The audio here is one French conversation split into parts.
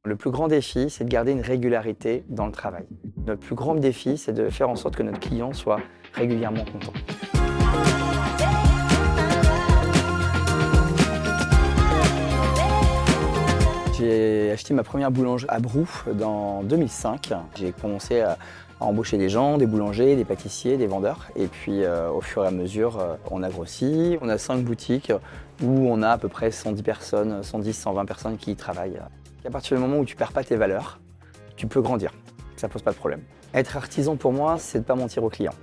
Le plus grand défi, c'est de garder une régularité dans le travail. Notre plus grand défi, c'est de faire en sorte que notre client soit régulièrement content. J'ai acheté ma première boulangerie à Brou en 2005. J'ai commencé à embaucher des gens, des boulangers, des pâtissiers, des vendeurs. Et puis au fur et à mesure, on a grossi. On a 5 boutiques où on a à peu près 110 personnes, 110, 120 personnes qui y travaillent. À partir du moment où tu ne perds pas tes valeurs, tu peux grandir. Ça ne pose pas de problème. Être artisan pour moi, c'est de ne pas mentir aux clients.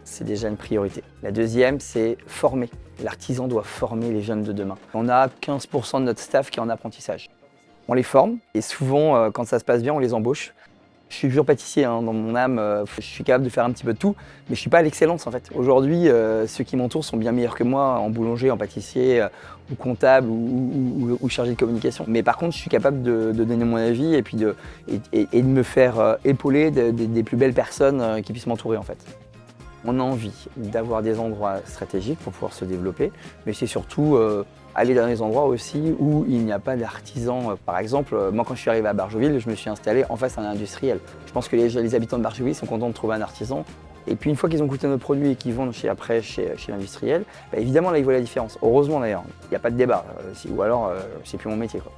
C'est déjà une priorité. La deuxième, c'est former. L'artisan doit former les jeunes de demain. On a 15% de notre staff qui est en apprentissage. On les forme et souvent, quand ça se passe bien, on les embauche. Je suis toujours pâtissier dans mon âme, je suis capable de faire un petit peu de tout, mais je ne suis pas à l'excellence en fait. Aujourd'hui, ceux qui m'entourent sont bien meilleurs que moi en boulanger, en pâtissier, ou comptable, ou chargé de communication. Mais par contre, je suis capable de donner mon avis et, puis de me faire épauler des plus belles personnes qui puissent m'entourer en fait. On a envie d'avoir des endroits stratégiques pour pouvoir se développer, mais c'est surtout aller dans des endroits aussi où il n'y a pas d'artisans. Par exemple, moi quand je suis arrivé à Barjeville, je me suis installé en face à un industriel. Je pense que les habitants de Barjeville sont contents de trouver un artisan. Et puis une fois qu'ils ont goûté notre produit et qu'ils vont après chez l'industriel, bah évidemment là ils voient la différence. Heureusement d'ailleurs, il n'y a pas de débat. Ou alors c'est plus mon métier, quoi.